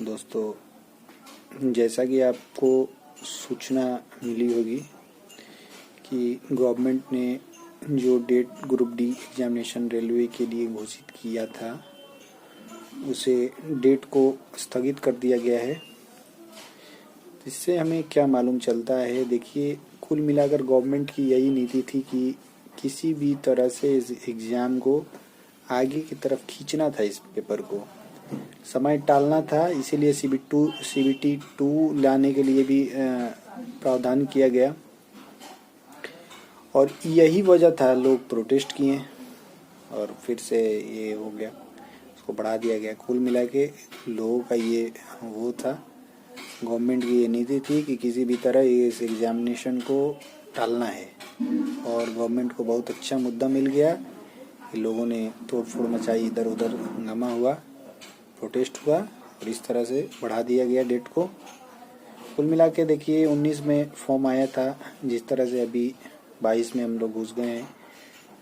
दोस्तों, जैसा कि आपको सूचना मिली होगी कि गवर्नमेंट ने जो date group D examination railway के लिए घोषित किया था, उसे डेट को स्थगित कर दिया गया है। इससे हमें क्या मालूम चलता है? देखिए, कुल मिलाकर गवर्नमेंट की यही नीति थी कि किसी भी तरह से इस एग्ज़ाम को आगे की तरफ खींचना था, इस पेपर को समय टालना था। इसीलिए CBT 2 लाने के लिए भी प्रावधान किया गया और यही वजह था। लोग प्रोटेस्ट किए और फिर से ये हो गया, उसको बढ़ा दिया गया। कुल मिला के लोगों का ये वो था, गवर्नमेंट की ये नीति थी कि किसी भी तरह इस एग्जामिनेशन को टालना है और गवर्नमेंट को बहुत अच्छा मुद्दा मिल गया। लोगों ने तोड़ फोड़ मचाई, इधर उधर हंगामा हुआ, प्रोटेस्ट हुआ और इस तरह से बढ़ा दिया गया डेट को। कुल मिला के देखिए, 19 में फॉर्म आया था, जिस तरह से अभी 22 में हम लोग घुस गए हैं।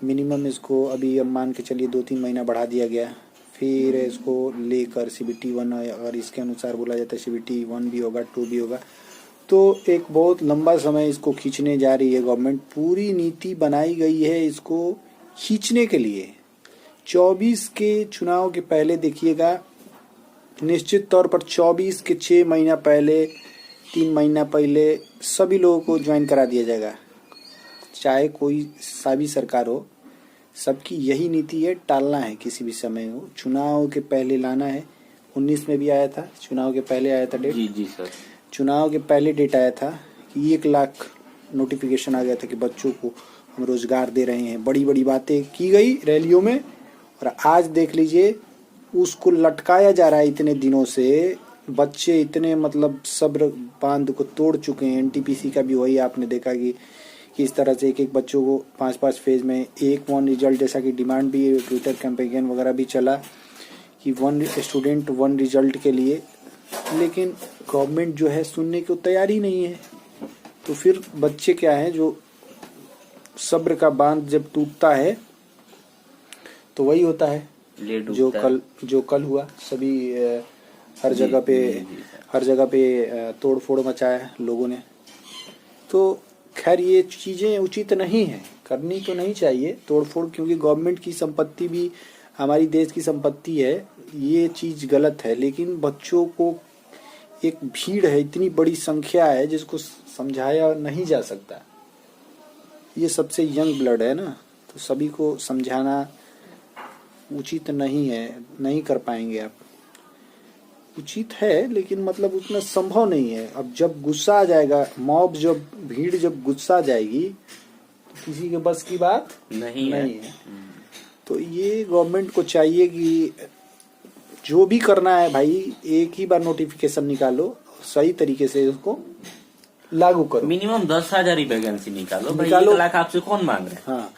मिनिमम इसको अभी अब मान के चलिए 2-3 महीना बढ़ा दिया गया। फिर इसको लेकर CBT 1, अगर इसके अनुसार बोला जाता है CBT 1 भी होगा, 2 भी होगा, तो एक बहुत लंबा समय इसको खींचने जा रही है गवर्नमेंट। पूरी नीति बनाई गई है इसको खींचने के लिए। 24 के चुनाव के पहले देखिएगा, निश्चित तौर पर 24 के 6 महीना पहले, 3 महीना पहले सभी लोगों को ज्वाइन करा दिया जाएगा, चाहे कोई सा भी सरकार हो। सबकी यही नीति है, टालना है किसी भी समय हो, चुनाव के पहले लाना है। 19 में भी आया था, चुनाव के पहले आया था डेट। जी सर, चुनाव के पहले डेट आया था कि 1 लाख नोटिफिकेशन आ गया था कि बच्चों को हम रोजगार दे रहे हैं। बड़ी बड़ी बातें की गई रैलियों में और आज देख लीजिए उसको लटकाया जा रहा है। इतने दिनों से बच्चे इतने मतलब सब्र बांध को तोड़ चुके हैं। NTPC का भी वही आपने देखा कि इस तरह से एक बच्चों को 5-5 फेज में एक 1 रिजल्ट जैसा कि डिमांड भी, ट्विटर कैंपेन वगैरह भी चला कि 1 स्टूडेंट 1 रिजल्ट के लिए। लेकिन गवर्नमेंट जो है सुनने को तैयार ही नहीं है। तो फिर बच्चे क्या है, जो सब्र का बांध जब टूटता है तो वही होता है जो कल हुआ। सभी हर जगह पे तोड़ फोड़ मचाया लोगों ने। तो खैर ये चीजें उचित नहीं है, करनी तो नहीं चाहिए तोड़ फोड़, क्योंकि गवर्नमेंट की संपत्ति भी हमारी देश की संपत्ति है। ये चीज गलत है। लेकिन बच्चों को एक भीड़ है, इतनी बड़ी संख्या है जिसको समझाया नहीं जा सकता। ये सबसे यंग ब्लड है ना, तो सभी को समझाना उचित नहीं है, नहीं कर पाएंगे आप। उचित है लेकिन मतलब उतना संभव नहीं है। अब जब गुस्सा आ जाएगा, मॉब जब भीड़ जब गुस्सा जाएगी तो किसी के बस की बात नहीं है। तो ये गवर्नमेंट को चाहिए कि जो भी करना है भाई, एक ही बार नोटिफिकेशन निकालो, सही तरीके से उसको लागू करो। मिनिमम 10,000 ही वैकेंसी निकालो। 1 लाख आपसे कौन मांग रहे हैं? हाँ,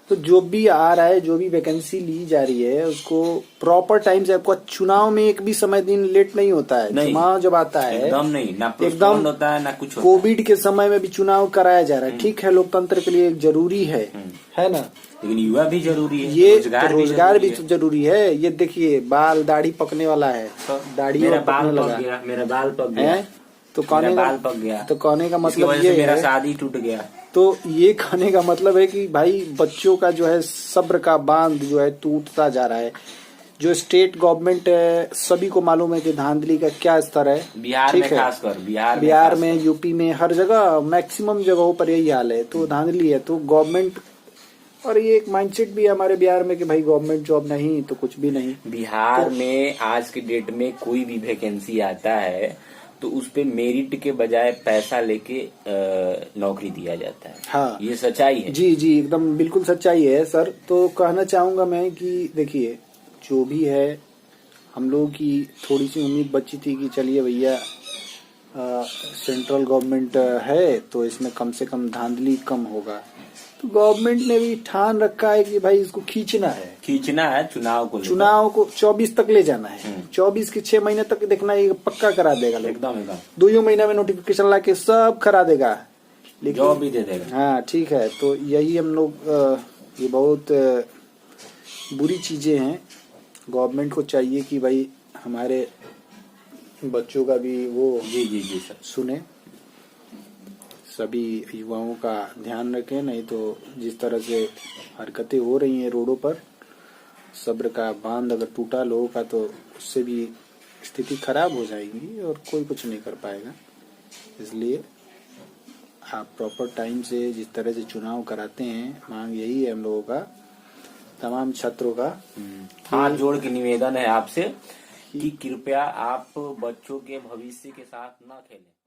तो जो भी आ रहा है, जो भी वैकेंसी ली जा रही है, उसको प्रॉपर टाइम से। आपको चुनाव में एक भी समय दिन लेट नहीं होता है। चुनाव जब आता है एकदम नहीं, ना पोस्टपोन होता है ना कुछ होता है। कोविड के समय में भी चुनाव कराया जा रहा है, ठीक है, लोकतंत्र के लिए जरूरी है ना। लेकिन युवा भी जरूरी है, ये रोजगार भी जरूरी है। ये देखिए, बाल दाढ़ी पकने वाला है, दाढ़ी मेरा बाल पक गया, तो कहने का मतलब ये मेरा शादी टूट गया। तो ये कहने का मतलब है कि भाई बच्चों का जो है सब्र का बांध जो है टूटता जा रहा है। जो स्टेट गवर्नमेंट है, सभी को मालूम है कि धांधली का क्या स्तर है। बिहार में खासकर, बिहार में, यूपी में, हर जगह मैक्सिमम जगहों पर यही हाल है। तो धांधली है। तो गवर्नमेंट, और ये एक माइंडसेट भी है हमारे बिहार में कि भाई गवर्नमेंट जॉब नहीं तो कुछ भी नहीं। बिहार में आज के डेट में कोई भी वैकेंसी आता है तो उस पे मेरिट के बजाय पैसा लेके नौकरी दिया जाता है। हाँ, ये सच्चाई है। जी एकदम बिल्कुल सच्चाई है सर। तो कहना चाहूंगा मैं कि देखिए, जो भी है, हम लोगों की थोड़ी सी उम्मीद बची थी कि चलिए भैया सेंट्रल गवर्नमेंट है तो इसमें कम से कम धांधली कम होगा। तो गवर्नमेंट ने भी ठान रखा है कि भाई इसको खींचना है चुनाव को 24 तक ले जाना है। 24 के 6 महीने तक देखना, ये पक्का करा देगा। एकदम 2 महीना में नोटिफिकेशन ला के सब करा देगा, लेकिन जॉब भी दे देगा। हाँ ठीक है। तो यही हम लोग, ये बहुत बुरी चीजें हैं। गवर्नमेंट को चाहिए कि भाई हमारे बच्चों का भी वो जी जी जी सर। सुने, सभी युवाओं का ध्यान रखें, नहीं तो जिस तरह से हरकतें हो रही हैं रोडों पर, सब्र का बांध अगर टूटा लोगों का तो उससे भी स्थिति खराब हो जाएगी और कोई कुछ नहीं कर पाएगा। इसलिए आप प्रॉपर टाइम से जिस तरह से चुनाव कराते हैं, मांग यही है हम लोगों का, तमाम छात्रों का, हाथ जोड़ के निवेदन है आपसे कि कृपया आप बच्चों के भविष्य के साथ ना खेलें।